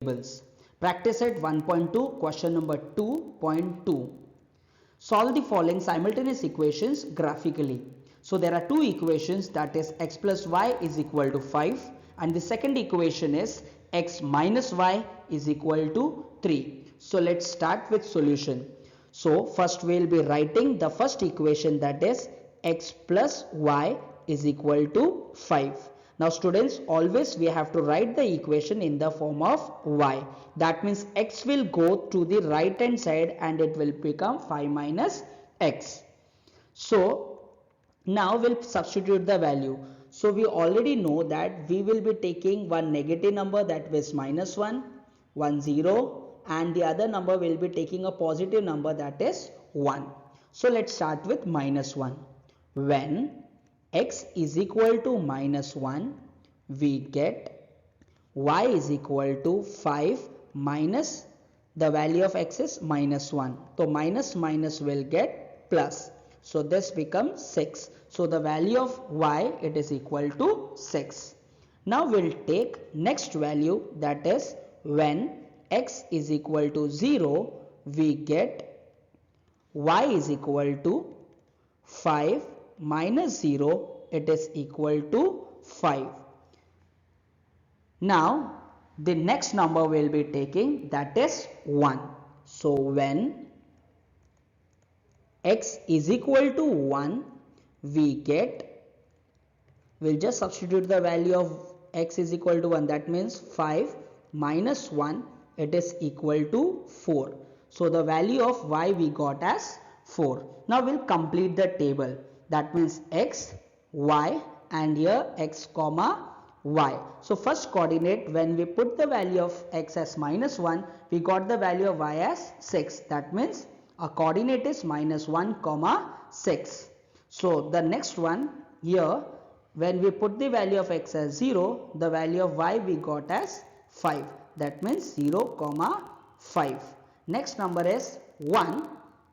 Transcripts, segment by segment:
tables. Practice at 1.2, question number 2.2. Solve the following simultaneous equations graphically. So there are two equations, that is x plus y is equal to 5, and the second equation is x minus y is equal to 3. So let's start with solution. So first we will be writing the first equation, that is x plus y is equal to 5. Now students, always we have to write the equation in the form of y. That means x will go to the right hand side and it will become 5 minus x. So now we'll substitute the value. So we already know that we will be taking one negative number, that is minus 1, 1 0, and the other number will be taking a positive number, that is 1. So let's start with minus 1. When x is equal to minus 1, we get y is equal to 5 minus the value of x is minus 1. So minus minus will get plus. So this becomes 6. So the value of y, it is equal to 6. Now we'll take next value, that is when x is equal to 0, we get y is equal to 5 minus 0, it is equal to 5. Now the next number we'll be taking, that is 1. So when x is equal to 1, we get, we'll just substitute the value of x is equal to 1, that means 5 minus 1, it is equal to 4. So the value of y we got as 4. Now we'll complete the table, that means x, y, and here x comma y. So first coordinate, when we put the value of x as minus 1, we got the value of y as 6. That means our coordinate is minus 1 comma 6. So the next one here, when we put the value of x as 0, the value of y we got as 5. That means 0 comma 5. Next number is 1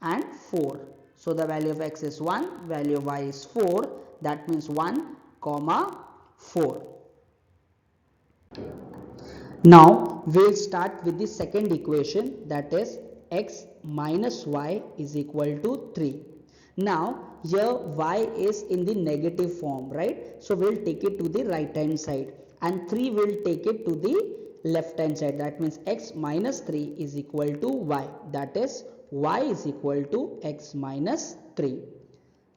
and 4. So the value of x is 1, value of y is 4. That means 1 comma 4. Now we'll start with the second equation, that is x minus y is equal to 3. Now here y is in the negative form, right? So we'll take it to the right hand side and 3 will take it to the left hand side. That means x minus 3 is equal to y. That is y is equal to x minus 3.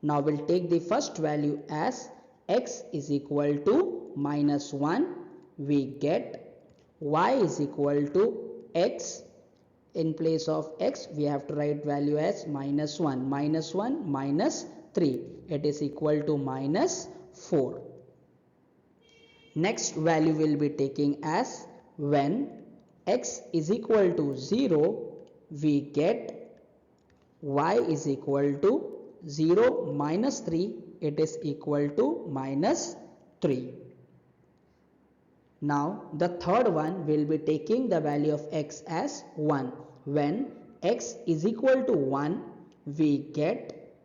Now we'll take the first value as x is equal to minus 1. We get y is equal to x. In place of x, we have to write value as minus 1. Minus 1 minus 3. It is equal to minus 4. Next value will be taking as when x is equal to 0, we get y is equal to 0 minus 3. It is equal to minus 3. Now the third one will be taking the value of x as 1. When x is equal to 1, we get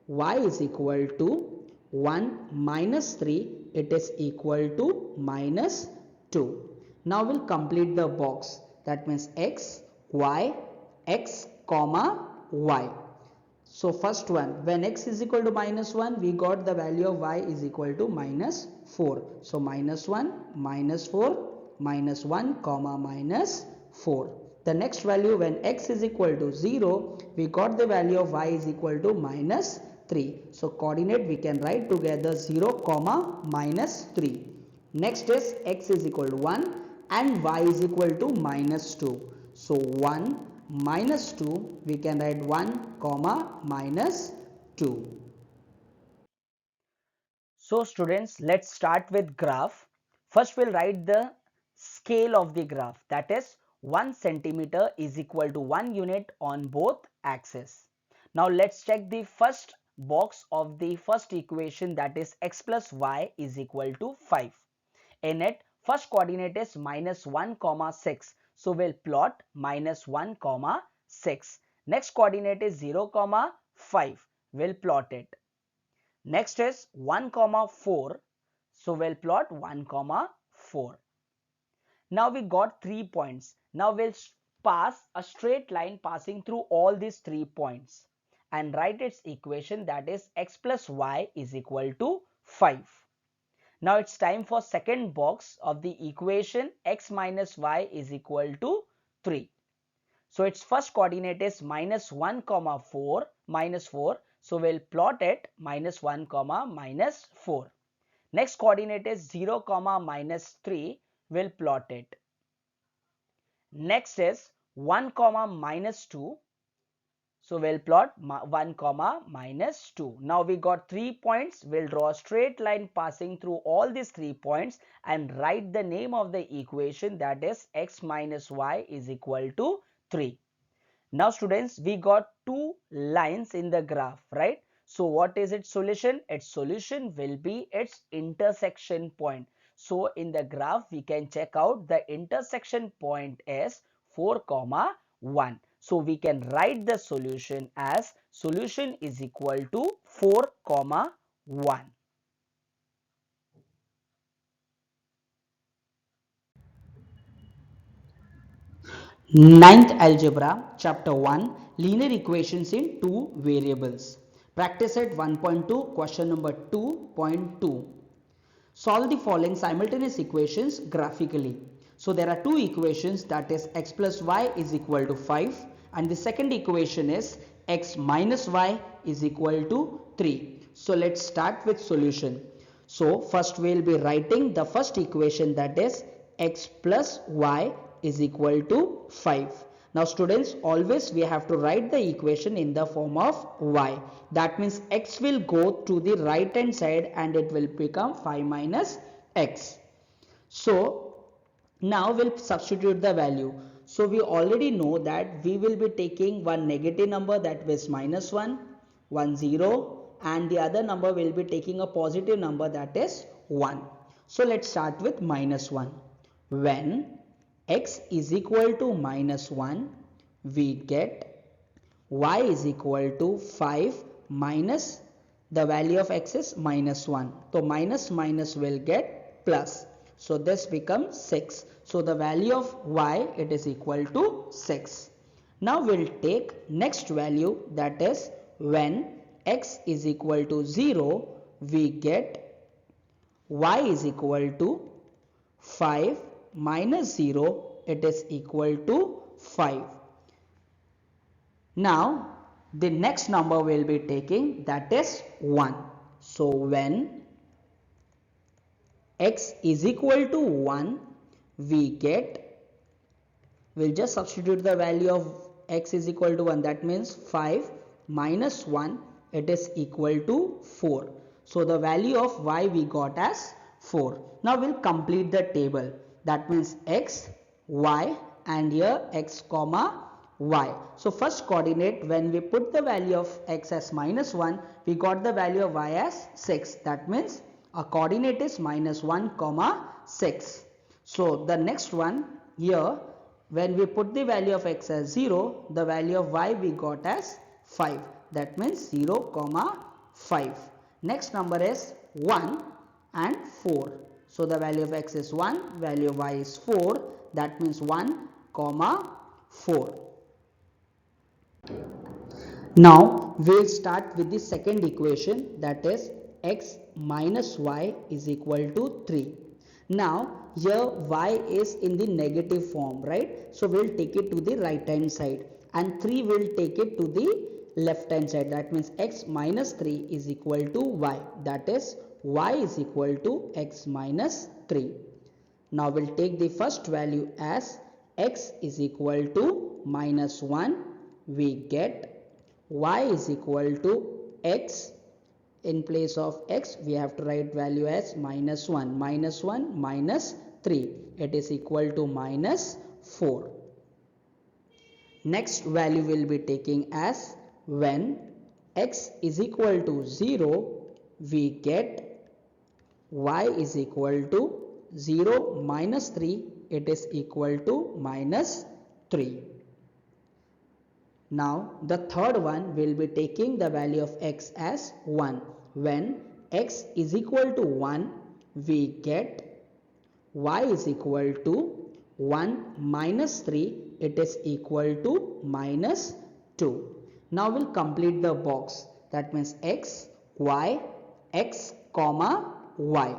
y is equal to 1 minus 3. It is equal to minus 2. Now we'll complete the box. That means x, y, x comma y. So first one, when x is equal to minus 1, we got the value of y is equal to minus 4. So minus 1, minus 4, minus 1 comma minus 4. The next value, when x is equal to 0, we got the value of y is equal to minus 3. So coordinate we can write together 0 comma minus 3. Next is x is equal to 1 and y is equal to minus 2. So 1 minus 2, we can write 1 comma minus 2. So students, let's start with graph. First we'll write the scale of the graph, that is 1 centimeter is equal to 1 unit on both axes. Now let's check the first box of the first equation, that is x plus y is equal to 5. In it, first coordinate is minus 1 comma 6. So we'll plot minus 1 comma 6. Next coordinate is 0 comma 5. We'll plot it. Next is 1 comma 4. So we'll plot 1 comma 4. Now we got 3 points. Now we'll pass a straight line passing through all these 3 points and write its equation, that is x plus y is equal to 5. Now it's time for second box of the equation, x minus y is equal to 3. So its first coordinate is minus 1 comma 4 minus 4. So we'll plot it minus 1 comma minus 4. Next coordinate is 0 comma minus 3. We'll plot it. Next is 1 comma minus 2. So we'll plot 1 comma minus 2. Now we got 3 points. We'll draw a straight line passing through all these 3 points and write the name of the equation, that is x minus y is equal to 3. Now students, we got 2 lines in the graph, right? So what is its solution? Its solution will be its intersection point. So in the graph we can check out the intersection point is 4 comma 1. So we can write the solution as solution is equal to 4 comma 1. Ninth algebra, chapter 1, linear equations in two variables. Practice at 1.2, question number 2.2. Solve the following simultaneous equations graphically. So there are two equations, that is x plus y is equal to 5, and the second equation is x minus y is equal to 3. So let's start with solution. So first we will be writing the first equation, that is x plus y is equal to 5. Now students, always we have to write the equation in the form of y. That means x will go to the right hand side and it will become 5 minus x. So now we'll substitute the value. So we already know that we will be taking one negative number, that is minus 1, 1 0, and the other number will be taking a positive number, that is 1. So let's start with minus 1. When x is equal to minus 1, we get y is equal to 5 minus the value of x is minus 1. So minus minus will get plus. So this becomes 6. So the value of y, it is equal to 6. Now we'll take next value, that is when x is equal to 0, we get y is equal to 5 minus 0, it is equal to 5. Now the next number we'll be taking, that is 1. So when x is equal to 1, we get, we'll just substitute the value of x is equal to 1, that means 5 minus 1, it is equal to 4. So the value of y we got as 4. Now we'll complete the table. That means x, y, and here x comma y. So first coordinate, when we put the value of x as minus 1, we got the value of y as 6. That means our coordinate is minus 1 comma 6. So the next one here, when we put the value of x as 0, the value of y we got as 5. That means 0 comma 5. Next number is 1 and 4. So the value of x is 1, value of y is 4. That means 1 comma 4. Now we'll start with the second equation, that is x minus y is equal to 3. Now here y is in the negative form, right? So we'll take it to the right hand side and 3 will take it to the left hand side. That means x minus 3 is equal to y. That is y is equal to x minus 3. Now we'll take the first value as x is equal to minus 1. We get y is equal to x. In place of x, we have to write value as minus 1. Minus 1 minus 3. It is equal to minus 4. Next value we'll be taking as when x is equal to 0, we get y is equal to 0 minus 3. It is equal to minus 3. Now the third one will be taking the value of x as 1. When x is equal to 1, we get y is equal to 1 minus 3, it is equal to minus 2. Now we'll complete the box. That means x, y, x, comma, y.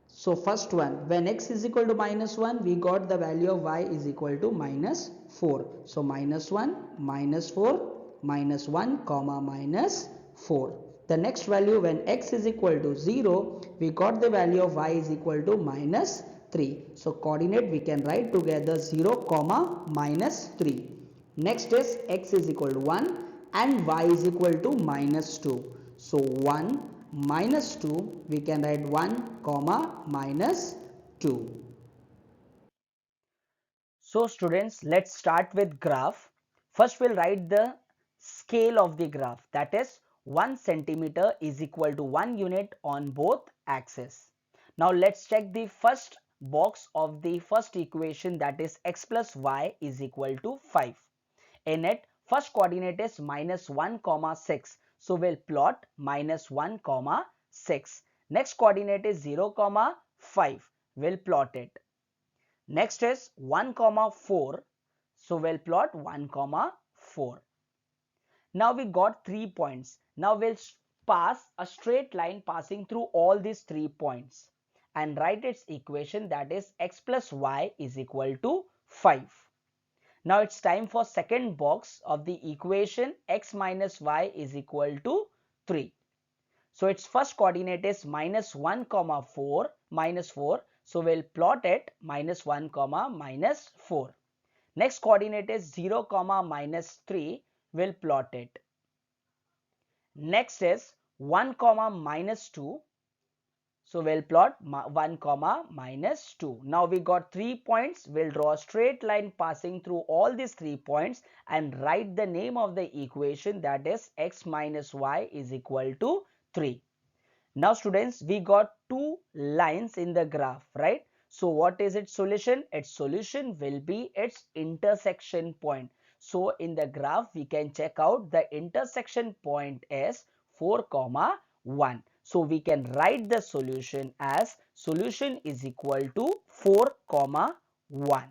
So first one, when x is equal to minus 1, we got the value of y is equal to minus 4. So minus 1, minus 4, minus 1, comma, minus 4. The next value, when x is equal to 0, we got the value of y is equal to minus 3. So coordinate we can write together 0, comma, minus 3. Next is x is equal to 1 and y is equal to minus 2. So 1 minus 2, we can write 1 comma minus 2. So students, let's start with graph. First we'll write the scale of the graph, that is 1 centimeter is equal to 1 unit on both axes. Now let's check the first box of the first equation, that is x plus y is equal to 5. In it, first coordinate is minus 1 comma 6. So we'll plot minus 1 comma 6. Next coordinate is 0 comma 5. We'll plot it. Next is 1 comma 4. So we'll plot 1 comma 4. Now we got 3 points. Now we'll pass a straight line passing through all these 3 points and write its equation, that is x plus y is equal to 5. Now it's time for second box of the equation, x minus y is equal to 3. So its first coordinate is minus 1 comma 4, minus 4. So we'll plot it minus 1 comma minus 4. Next coordinate is 0 comma minus 3. We'll plot it. Next is 1 comma minus 2. So we'll plot 1 comma minus 2. Now we got 3 points. We'll draw a straight line passing through all these 3 points and write the name of the equation, that is x minus y is equal to 3. Now students, we got 2 lines in the graph, right? So what is its solution? Its solution will be its intersection point. So in the graph we can check out the intersection point is 4 comma 1. So we can write the solution as solution is equal to 4 comma 1.